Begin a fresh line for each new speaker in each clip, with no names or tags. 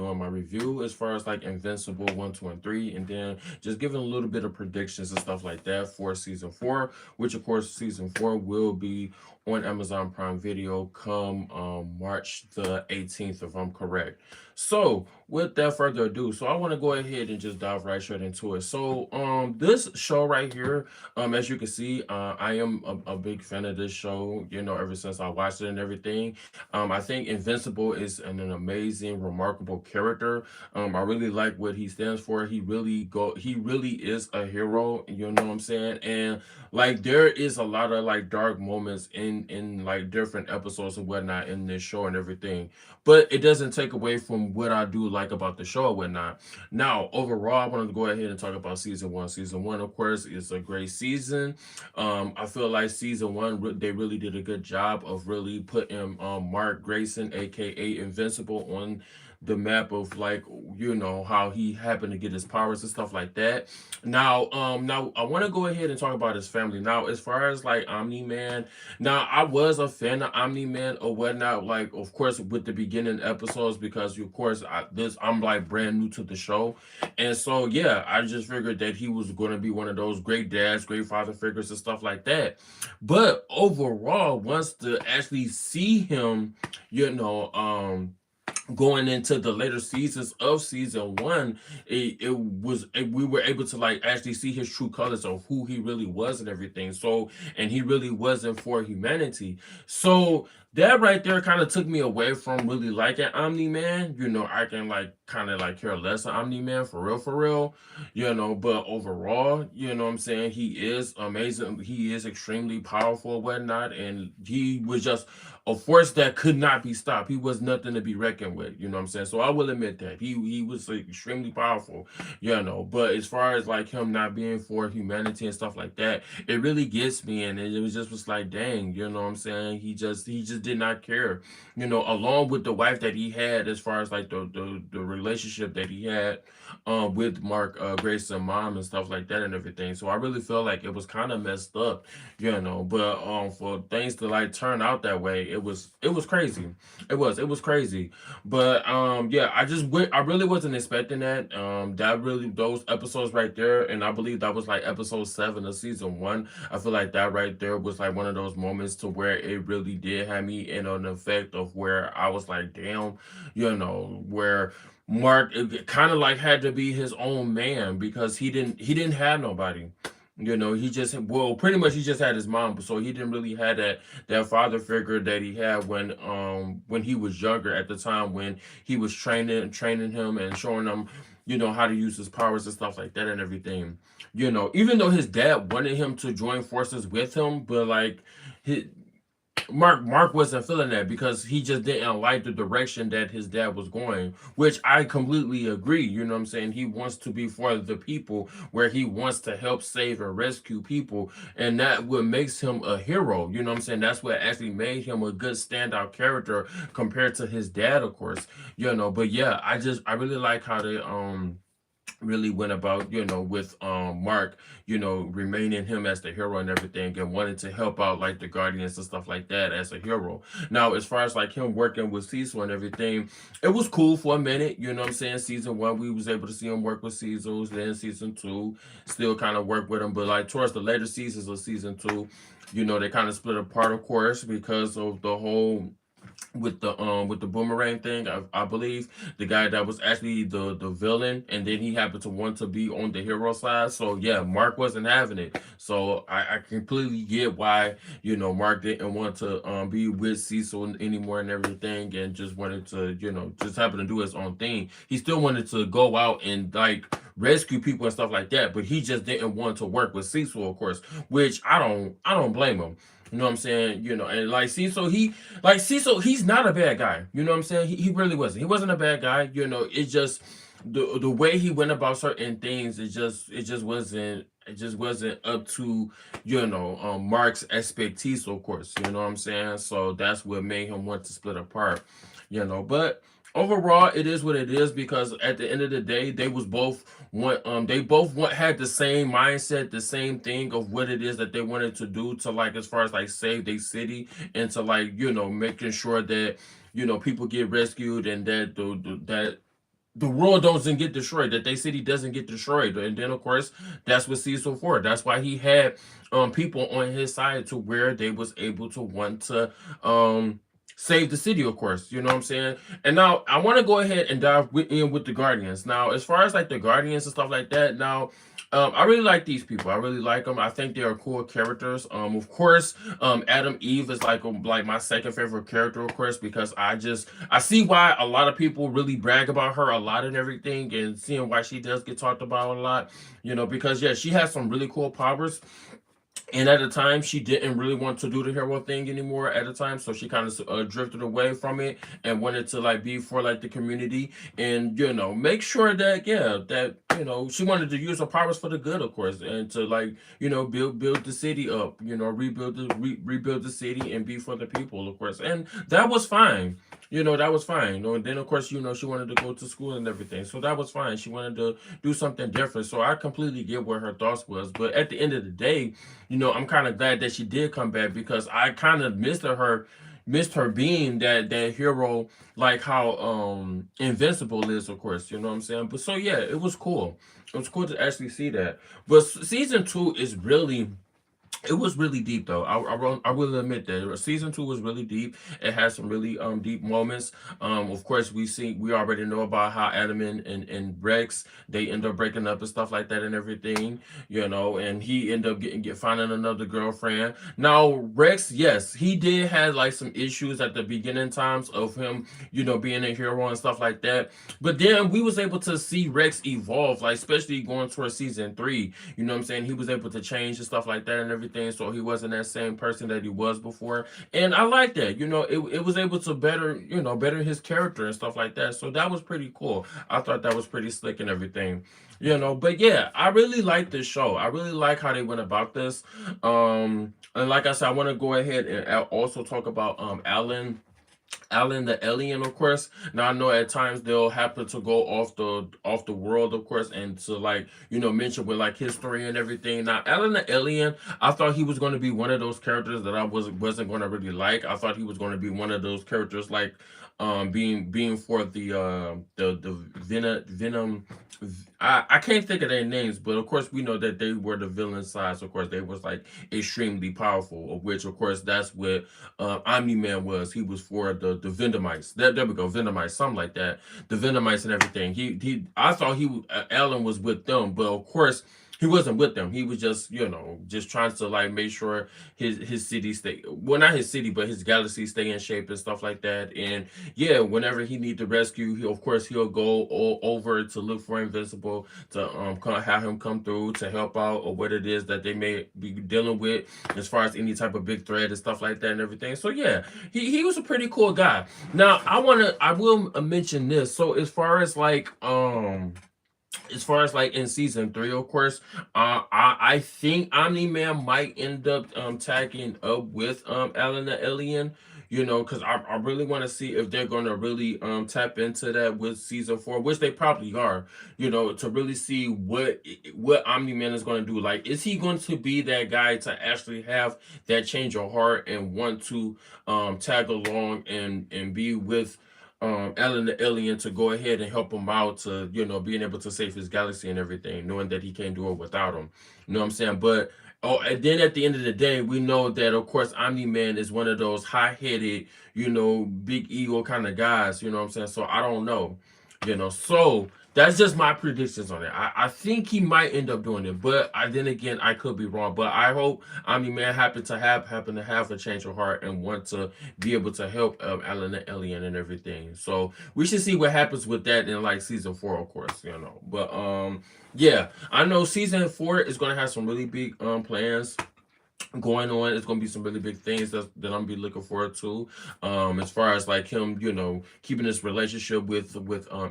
doing my review as far as like Invincible 1, 2, and 3, and then just giving a little bit of predictions and stuff like that for season 4, which of course season 4 will be on Amazon Prime Video come March the 18th, if I'm correct. So, with that further ado, so I want to go ahead and just dive right straight into it. So, this show right here, as you can see, I am a big fan of this show. You know, ever since I watched it and everything, I think Invincible is an amazing, remarkable character. I really like what he stands for. He really is a hero. You know what I'm saying? And like there is a lot of like dark moments in like different episodes and whatnot in this show and everything, but it doesn't take away from what I do like about the show and whatnot. Now, overall, I wanted to go ahead and talk about season 1. Season 1, of course, is a great season. I feel like season 1 they really did a good job of really putting Mark Grayson, aka Invincible, on the map of like how he happened to get his powers and stuff like that. Now I want to go ahead and talk about his family. Now, as far as like Omni Man, now I was a fan of Omni Man or whatnot, like of course with the beginning episodes, because of course I'm like brand new to the show, and so yeah, I just figured that he was going to be one of those great dads, great father figures and stuff like that. But overall, once to actually see him, you know, going into the later seasons of season 1, we were able to like actually see his true colors of who he really was and everything. So, and he really wasn't for humanity. So that right there kind of took me away from really liking Omni Man. I can like kind of like care less of Omni Man for real. But overall, what I'm saying, he is amazing. He is extremely powerful and whatnot, and he was just a force that could not be stopped. He was nothing to be reckoned with. You know what I'm saying? So I will admit that he was like, extremely powerful. But as far as like him not being for humanity and stuff like that, it really gets me, and it was like, dang, you know what I'm saying? He just did not care. Along with the wife that he had, as far as like the relationship that he had with Mark Grayson's mom and stuff like that and everything. So I really feel like it was kind of messed up, but for things to like turn out that way, it was crazy. It was crazy. But yeah, I really wasn't expecting that. That really, those episodes right there, and I believe that was like episode 7 of season 1. I feel like that right there was like one of those moments to where it really did have me in an effect of where I was like, damn, where Mark kind of like had to be his own man, because he didn't have nobody. He just, well, pretty much he just had his mom, so he didn't really have that father figure that he had when he was younger, at the time when he was training him and showing him, how to use his powers and stuff like that and everything. Even though his dad wanted him to join forces with him, but like his, Mark wasn't feeling that, because he just didn't like the direction that his dad was going, which I completely agree. You know what I'm saying? He wants to be for the people, where he wants to help save and rescue people, and that what makes him a hero. You know what I'm saying? That's what actually made him a good standout character compared to his dad, of course. But yeah, I really like how they really went about, with Mark, remaining him as the hero and everything, and wanted to help out like the Guardians and stuff like that as a hero. Now, as far as like him working with Cecil and everything, it was cool for a minute. You know what I'm saying? Season 1, we was able to see him work with Cecil. Then season 2, still kind of work with him, but like towards the later seasons of season 2, they kind of split apart, of course, because of the whole with the boomerang thing. I believe the guy that was actually the villain, and then he happened to want to be on the hero side. So yeah, Mark wasn't having it. So I completely get why Mark didn't want to be with Cecil anymore and everything, and just wanted to just happen to do his own thing. He still wanted to go out and like rescue people and stuff like that, but he just didn't want to work with Cecil, of course, which I don't blame him. You know what I'm saying? And like Cecil, he's not a bad guy. You know what I'm saying? He really wasn't. He wasn't a bad guy. It's just the way he went about certain things. It just wasn't up to Mark's expertise, of course. You know what I'm saying? So that's what made him want to split apart. But overall, it is what it is, because at the end of the day, they both had the same mindset, the same thing of what it is that they wanted to do, to like, as far as like save their city, and to like making sure that people get rescued, and that the world doesn't get destroyed, that they city doesn't get destroyed. And then of course that's what season four. That's why he had people on his side to where they was able to want to save the city, of course. You know what I'm saying? And now I want to go ahead and in with the Guardians. Now, as far as like the Guardians and stuff like that, now I really like these people. I really like them. I think they are cool characters. Of course, Adam Eve is like my second favorite character, of course, because I see why a lot of people really brag about her a lot and everything, and seeing why she does get talked about a lot. Because yeah, she has some really cool powers, and at the time she didn't really want to do the hero thing anymore at the time, so she kind of drifted away from it and wanted to like be for like the community, and make sure that she wanted to use her powers for the good, of course, and to like build the city up, rebuild the city and be for the people, of course, and that was fine. That was fine. And then of course, she wanted to go to school and everything. So that was fine. She wanted to do something different. So I completely get what her thoughts was. But at the end of the day, I'm kind of glad that she did come back, because I kind of missed her being that hero, like how Invincible is, of course. You know what I'm saying? But so yeah, it was cool. It was cool to actually see that. But season two is really, it was really deep though. I will admit that season two was really deep. It had some really deep moments. Of course we already know about how Adam and Rex, they end up breaking up and stuff like that and everything. And he ended up finding another girlfriend. Now Rex, yes, he did have like some issues at the beginning times of him, being a hero and stuff like that. But then we was able to see Rex evolve, like especially going towards season three. You know what I'm saying? He was able to change and stuff like that and everything, so he wasn't that same person that he was before. And I like that. It was able to better his character and stuff like that. So that was pretty cool. I thought that was pretty slick and everything. But yeah, I really like this show. I really like how they went about this. And like I said, I want to go ahead and also talk about Alan the alien, of course. Now I know at times they'll happen to go off the world, of course, and to like mention with like history and everything. Now Alan the alien, I thought he was going to be one of those characters that I wasn't going to really like. I thought he was going to be one of those characters like being for the Venom. I can't think of their names, but of course we know that they were the villain sides. Of course, they was like extremely powerful, of which of course that's what Omni Man was. He was for the Vendomites. There we go, Vendomites, something like that. The Vendomites and everything. I thought Alan was with them, but of course he wasn't with them. He was just trying to like make sure his city stay, well, not his city, but his galaxy stay in shape and stuff like that. And yeah, whenever he need to rescue, he'll go over to look for Invincible to have him come through to help out, or what it is that they may be dealing with as far as any type of big threat and stuff like that and everything. So yeah, he was a pretty cool guy. Now I will mention this. So as far as like in season three, of course, I think Omni Man might end up tagging up with Alan the Alien. Because I really want to see if they're going to really tap into that with season four, which they probably are. To really see what Omni Man is going to do. Like, is he going to be that guy to actually have that change of heart and want to tag along and be with Alan the alien, to go ahead and help him out to being able to save his galaxy and everything, knowing that he can't do it without him. You know what I'm saying? But and then at the end of the day, we know that of course Omni Man is one of those high-headed, big ego kind of guys. You know what I'm saying? So I don't know. So that's just my predictions on it. I think he might end up doing it, but then again, I could be wrong. But I hope Omni Man happen to have a change of heart and want to be able to help Alan the alien and everything. So we should see what happens with that in like season four, of course. But yeah, I know season four is gonna have some really big plans going on. It's gonna be some really big things that I'm gonna be looking forward to. As far as like him, keeping this relationship with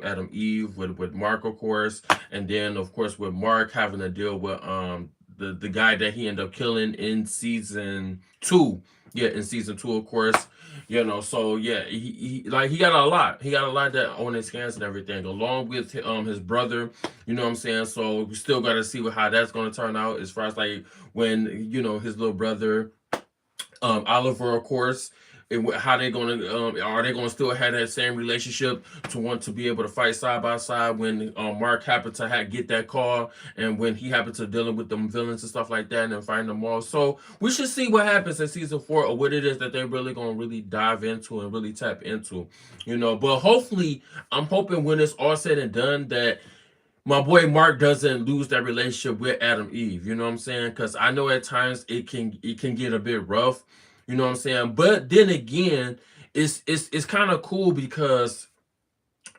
Adam Eve, with Mark, of course, and then of course with Mark having to deal with the guy that he ended up killing in season two. Yeah, in season two, of course. So yeah, he got a lot. He got a lot that on his hands and everything, along with his brother. You know what I'm saying? So we still got to see how that's gonna turn out as far as like when his little brother Oliver, of course. how they gonna are they gonna still have that same relationship to want to be able to fight side by side when Mark happened to get that call and when he happened to dealing with them villains and stuff like that and then fighting them all. So we should see what happens in season 4 or what it is that they're really gonna really dive into and really tap into, But hopefully, I'm hoping when it's all said and done that my boy Mark doesn't lose that relationship with Adam Eve. You know what I'm saying? Because I know at times it can get a bit rough. You know what I'm saying? But then again, it's kind of cool because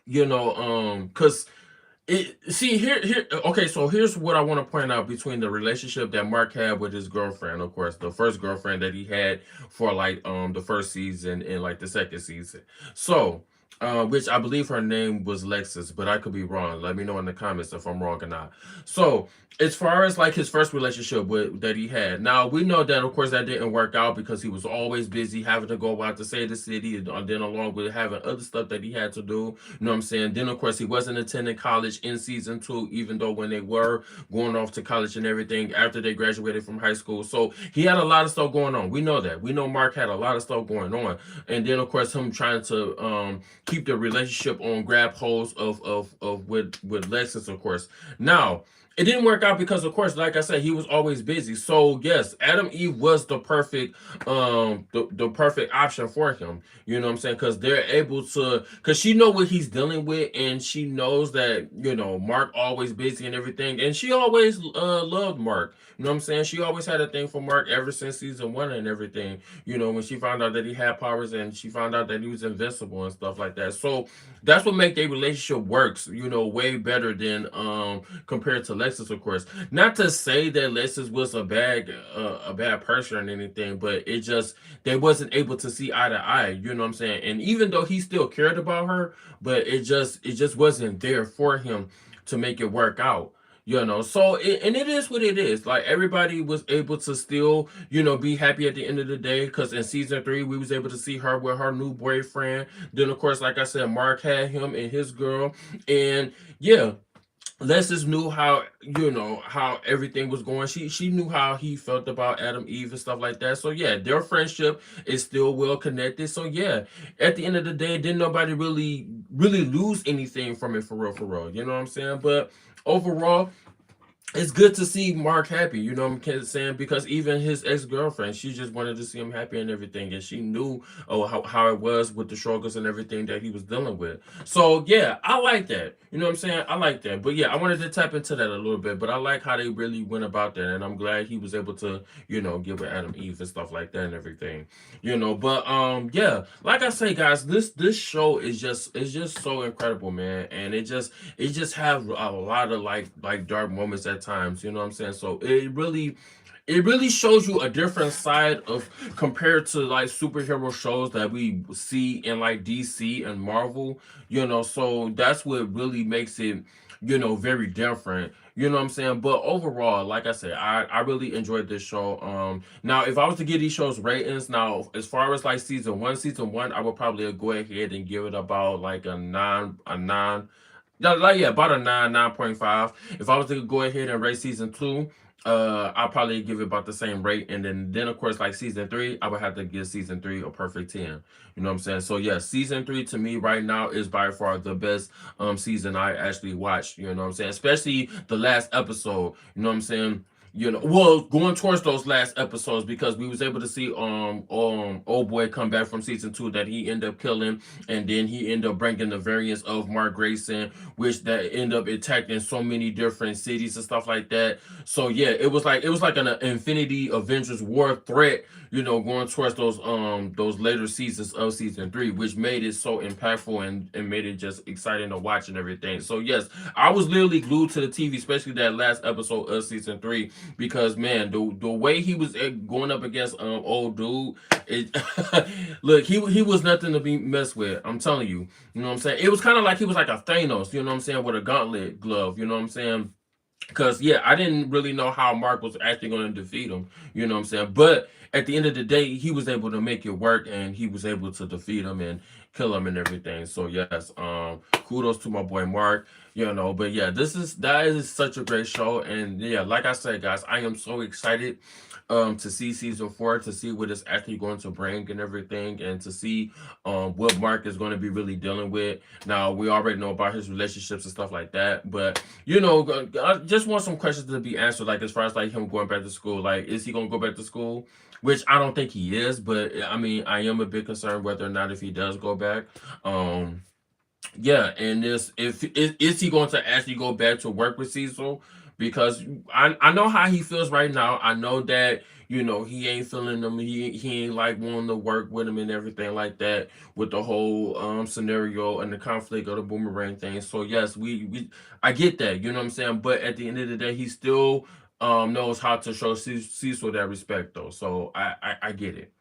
because it see here okay, so here's what I want to point out between the relationship that Mark had with his girlfriend, of course, the first girlfriend that he had for like the first season and like the second season. So which I believe her name was Lexus, but I could be wrong. Let me know in the comments if I'm wrong or not. So as far as like his first relationship with that he had, now we know that of course that didn't work out because he was always busy having to go out to say the city, and then along with having other stuff that he had to do. You know what I'm saying? Then of course he wasn't attending college in season 2, even though when they were going off to college and everything after they graduated from high school. So he had a lot of stuff going on. We know that. We know Mark had a lot of stuff going on. And then of course him trying to keep the relationship on grab holds of with Lexus, of course. Now it didn't work out because of course like I said he was always busy. So yes, Adam Eve was the perfect option for him. You know what I'm saying? Because they're able to, because she know what he's dealing with, and she knows that Mark always busy and everything, and she always loved Mark. You know what I'm saying? She always had a thing for Mark ever since season 1 and everything. When she found out that he had powers and she found out that he was invincible and stuff like that. So that's what make their relationship works. Way better than compared to Lexus, of course. Not to say that Lexus was a bad person or anything, but it just they wasn't able to see eye to eye. You know what I'm saying? And even though he still cared about her, but it just wasn't there for him to make it work out. So and it is what it is. Like everybody was able to still, be happy at the end of the day. Because in season 3, we was able to see her with her new boyfriend. Then of course, like I said, Mark had him and his girl, and yeah, Leslie knew how everything was going. She knew how he felt about Adam Eve and stuff like that. So yeah, their friendship is still well connected. So yeah, at the end of the day, didn't nobody really lose anything from it for real, for real. You know what I'm saying? But overall, it's good to see Mark happy, what I'm saying? Because even his ex-girlfriend, she just wanted to see him happy and everything. And she knew how it was with the struggles and everything that he was dealing with. So, yeah, I like that. You know what I'm saying? I like that. But, yeah, I wanted to tap into that a little bit. But I like how they really went about that. And I'm glad he was able to, get with Adam Eve and stuff like that and everything. But, yeah, like I say, guys, this show is just so incredible, man. And it just have a lot of like dark moments at times, you know what I'm saying? So it really shows you a different side of compared to like superhero shows that we see in like DC and Marvel, so that's what really makes it very different. You know what I'm saying? But overall, like I said, I really enjoyed this show. Now if I was to give these shows ratings, now as far as like season 1, I would probably go ahead and give it about like a nine. Yeah, like yeah, about a 9.5. If I was to go ahead and rate season 2, I'll probably give it about the same rate. And then of course like season 3, I would have to give season 3 a perfect 10. You know what I'm saying? So yeah, season 3 to me right now is by far the best season I actually watched. You know what I'm saying? Especially the last episode. You know what I'm saying? Well, going towards those last episodes, because we was able to see old boy come back from season 2 that he ended up killing, and then he ended up bringing the variants of Mark Grayson, which that end up attacking so many different cities and stuff like that. So yeah, it was like an Infinity Avengers War threat, going towards those later seasons of season 3, which made it so impactful and made it just exciting to watch and everything. So yes, I was literally glued to the TV, especially that last episode of season 3, because man, the way he was going up against old dude, it look, he was nothing to be messed with. I'm telling you, you know what I'm saying. It was kind of like he was like a Thanos, you know what I'm saying, with a gauntlet glove, you know what I'm saying. Because yeah, I didn't really know how Mark was actually going to defeat him, you know what I'm saying. But at the end of the day, he was able to make it work, and he was able to defeat him, kill him and everything. So yes, kudos to my boy Mark. But yeah, that is such a great show, and yeah, like I said, guys, I am so excited to see season 4, to see what it's actually going to bring and everything, and to see what Mark is going to be really dealing with. Now we already know about his relationships and stuff like that, but I just want some questions to be answered, like as far as like him going back to school. Like, is he going to go back to school? Which I don't think he is, but I mean, I am a bit concerned whether or not if he does go back. Um, yeah, and this if is he going to actually go back to work with Cecil? Because I know how he feels right now. I know that he ain't feeling them. He ain't like wanting to work with him and everything like that with the whole scenario and the conflict of the boomerang thing. So yes, we I get that. You know what I'm saying. But at the end of the day, he still knows how to show Cecil that respect though. So I get it.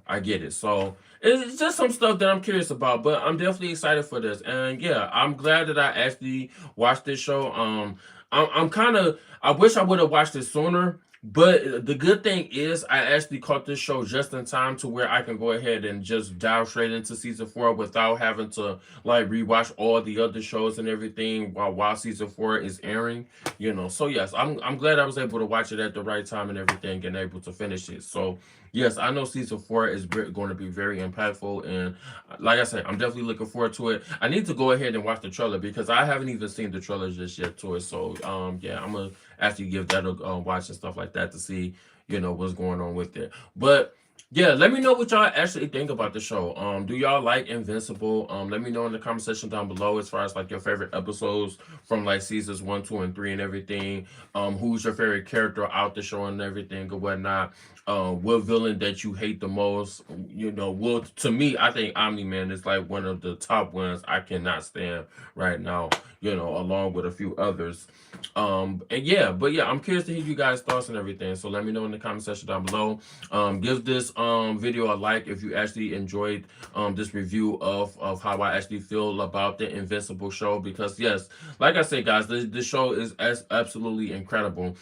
I get it. So it's just some stuff that I'm curious about, but I'm definitely excited for this. And yeah, I'm glad that I actually watched this show. I'm kind of, I wish I would have watched it sooner, but the good thing is I actually caught this show just in time to where I can go ahead and just dive straight into season 4 without having to like rewatch all the other shows and everything while season 4 is airing. So yes, I'm glad I was able to watch it at the right time and everything and able to finish it. So yes, I know season 4 is going to be very impactful, and like I said, I'm definitely looking forward to it. I need to go ahead and watch the trailer because I haven't even seen the trailer just yet to it. So yeah, I'm gonna actually give that a watch and stuff like that to see what's going on with it. But yeah, let me know what y'all actually think about the show. Do y'all like Invincible? Let me know in the comment section down below as far as like your favorite episodes from like seasons 1, 2, and 3 and everything. Who's your favorite character out the show and everything or whatnot? What villain that you hate the most? Well, to me, I think Omni Man is like one of the top ones I cannot stand right now. Along with a few others. And yeah, but yeah, I'm curious to hear you guys' thoughts and everything. So let me know in the comment section down below. Give this video a like if you actually enjoyed this review of how I actually feel about the Invincible show. Because yes, like I said, guys, this show is absolutely incredible.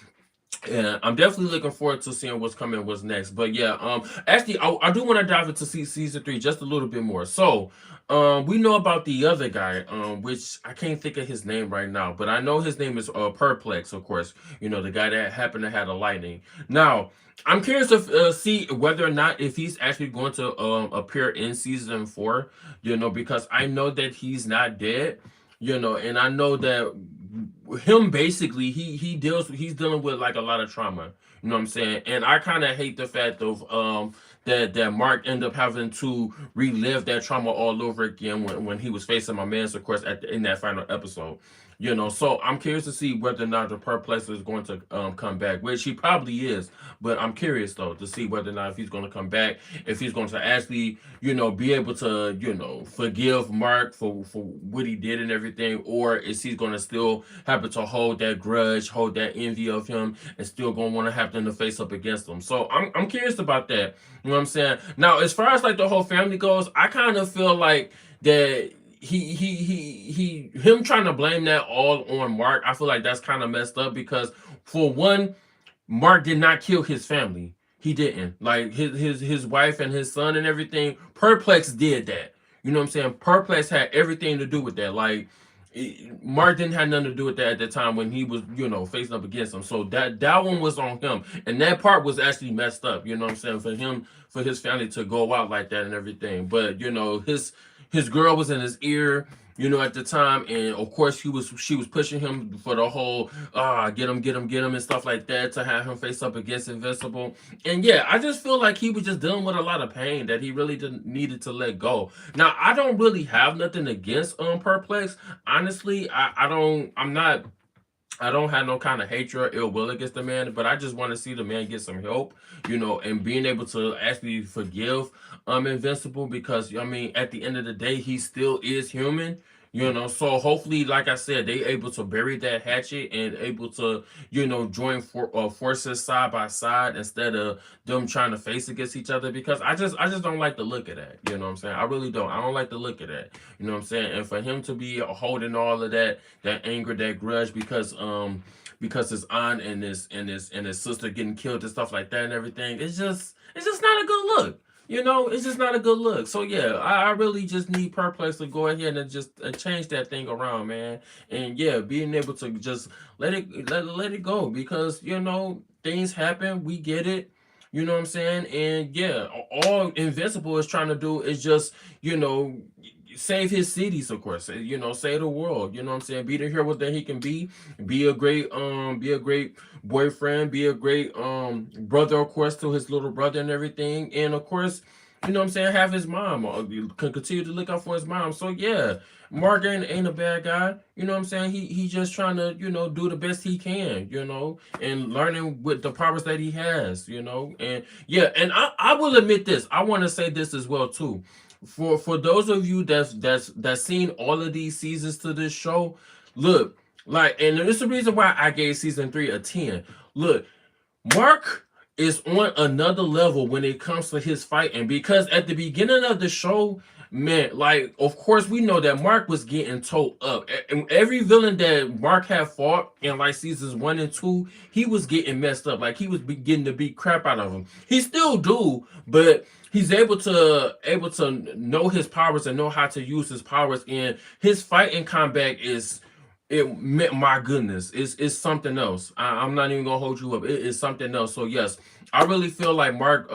And I'm definitely looking forward to seeing what's coming, what's next. But yeah, actually, I do want to dive into season 3 just a little bit more. So, we know about the other guy, which I can't think of his name right now, but I know his name is Perplex, of course. The guy that happened to have the lightning. Now, I'm curious to see whether or not if he's actually going to appear in season 4. Because I know that he's not dead. And I know that him basically he's dealing with like a lot of trauma. You know what I'm saying? And I kind of hate the fact of that Mark ended up having to relive that trauma all over again when he was facing my man's, of course, in that final episode. So I'm curious to see whether or not the Perplex is going to come back, which he probably is. But I'm curious though to see whether or not if he's going to come back, if he's going to actually, be able to, forgive Mark for what he did and everything, or is he going to still happen to hold that grudge, hold that envy of him, and still going to want to have them to face up against him. So I'm curious about that. You know what I'm saying? Now, as far as like the whole family goes, I kind of feel like that him trying to blame that all on Mark. I feel like that's kind of messed up because for one, Mark did not kill his family. He didn't. Like his wife and his son and everything. Perplex did that. You know what I'm saying? Perplex had everything to do with that. Like Mark didn't have nothing to do with that at the time when he was, facing up against him. So that one was on him. And that part was actually messed up, you know what I'm saying, for him, for his family to go out like that and everything. But, his girl was in his ear, at the time, and of course she was pushing him for the whole get him and stuff like that to have him face up against Invincible. And yeah, I just feel like he was just dealing with a lot of pain that he really didn't needed to let go. Now I don't really have nothing against Perplex. Honestly, I don't have no kind of hatred or ill will against the man, but I just want to see the man get some help, and being able to actually forgive Invincible because I mean at the end of the day he still is human. So hopefully, like I said, they able to bury that hatchet and able to, join forces side by side instead of them trying to face against each other. Because I just don't like the look of that. You know what I'm saying? I really don't. I don't like the look of that. You know what I'm saying? And for him to be holding all of that anger, that grudge, because his aunt and his sister getting killed and stuff like that and everything, it's just not a good look. it's just not a good look. So yeah, I really just need Perplex to go ahead and just change that thing around, man. And yeah, being able to just let it go, because things happen. We get it. You know what I'm saying? And yeah, all Invincible is trying to do is just you know save his cities, of course. Save the world. You know what I'm saying? Be the hero that he can be a great boyfriend, be a great brother, of course, to his little brother and everything. And of course, what I'm saying, have his mom, can continue to look out for his mom. So yeah, Mark ain't a bad guy. You know what I'm saying? He just trying to, do the best he can, and learning with the powers that he has, And yeah, and I will admit this. I want to say this as well too. For those of you that's seen all of these seasons to this show, look, like, and it's the reason why I gave season 3 a 10. Look, Mark is on another level when it comes to his fighting, because at the beginning of the show, man, like, of course we know that Mark was getting towed up. And every villain that Mark had fought in like seasons 1 and 2, he was getting messed up. Like, he was beginning to beat crap out of him. He still do, but he's able to know his powers and know how to use his powers. And his fighting combat is it meant, my goodness, it's something else. I'm not even gonna hold you up. It is something else. So yes, I really feel like Mark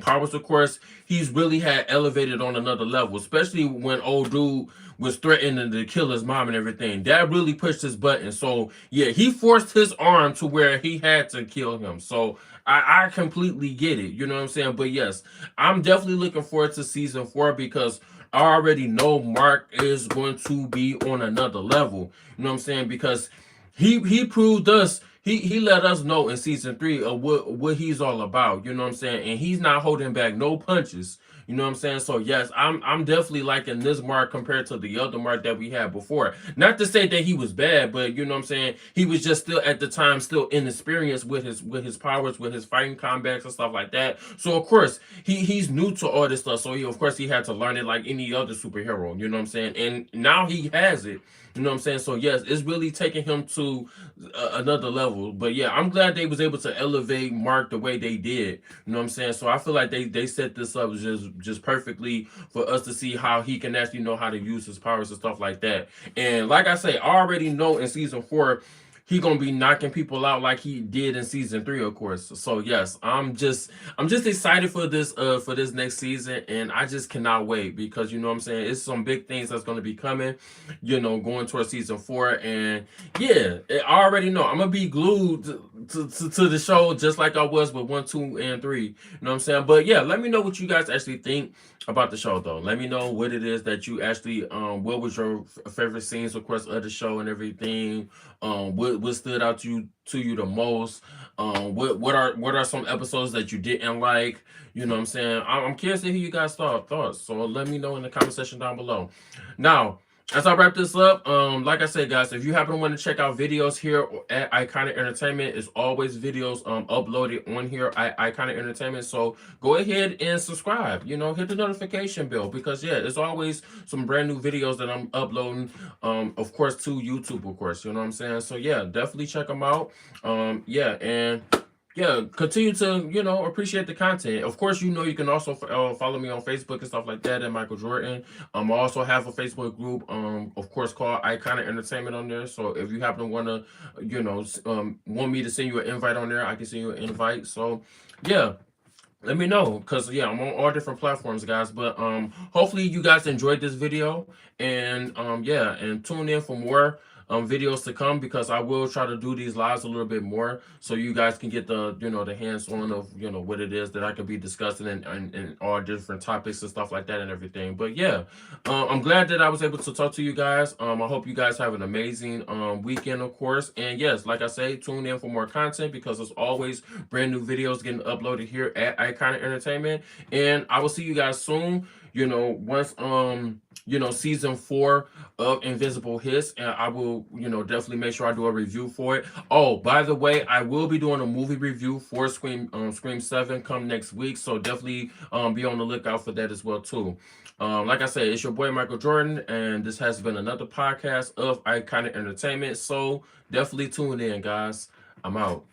powers, of course, he's really had elevated on another level, especially when old dude was threatening to kill his mom and everything. That really pushed his button. So yeah, he forced his arm to where he had to kill him. So I completely get it. You know what I'm saying? But yes, I'm definitely looking forward to season 4, because I already know Mark is going to be on another level. You know what I'm saying? Because he proved us, he let us know in season 3 of what he's all about. You know what I'm saying? And he's not holding back no punches. You know what I'm saying? So yes, I'm definitely liking this Mark compared to the other Mark that we had before. Not to say that he was bad, but you know what I'm saying, he was just still at the time still inexperienced with his powers, with his fighting combats and stuff like that. So of course he's new to all this stuff. So of course he had to learn it like any other superhero. You know what I'm saying? And now he has it. You know what I'm saying? So yes, it's really taking him to another level. But yeah, I'm glad they was able to elevate Mark the way they did. You know what I'm saying? So I feel like they set this up just perfectly for us to see how he can actually know how to use his powers and stuff like that. And like I say, I already know in season 4 he gonna be knocking people out like he did in season 3, of course. So yes, I'm just excited for this next season, and I just cannot wait, because you know what I'm saying, it's some big things that's gonna be coming, going towards season 4. And yeah, I already know I'm gonna be glued to the show just like I was with 1, 2, and 3. You know what I'm saying? But yeah, let me know what you guys actually think about the show, though. Let me know what it is that you actually what was your favorite scenes, of course, of the show and everything. What stood out to you the most? What are some episodes that you didn't like? You know what I'm saying? I'm curious to hear you guys thoughts. So let me know in the comment section down below. Now, as I wrap this up, like I said, guys, if you happen to want to check out videos here at Iconic Entertainment, it's always videos uploaded on here at Iconic Entertainment. So go ahead and subscribe. Hit the notification bell, because yeah, it's always some brand new videos that I'm uploading. Of course, to YouTube, of course. You know what I'm saying? So yeah, definitely check them out. Yeah, and yeah, continue to appreciate the content. Of course, you can also follow me on Facebook and stuff like that at Michael Jordan. I also have a Facebook group, of course, called Iconic Entertainment on there. So if you happen to want to, want me to send you an invite on there, I can send you an invite. So yeah, let me know, because yeah, I'm on all different platforms, guys. But hopefully you guys enjoyed this video. And yeah, and tune in for more videos to come, because I will try to do these lives a little bit more, so you guys can get the hands on of what it is that I could be discussing, and all different topics and stuff like that and everything. But yeah, I'm glad that I was able to talk to you guys. I hope you guys have an amazing weekend, of course. And yes, like I say, tune in for more content, because there's always brand new videos getting uploaded here at Iconic Entertainment. And I will see you guys soon. Once season 4 of Invincible hits, and I will definitely make sure I do a review for it. Oh, by the way, I will be doing a movie review for Scream 7 come next week, so definitely be on the lookout for that as well too. Like I said, it's your boy Michael Jordan, and this has been another podcast of Iconic Entertainment. So definitely tune in, guys. I'm out.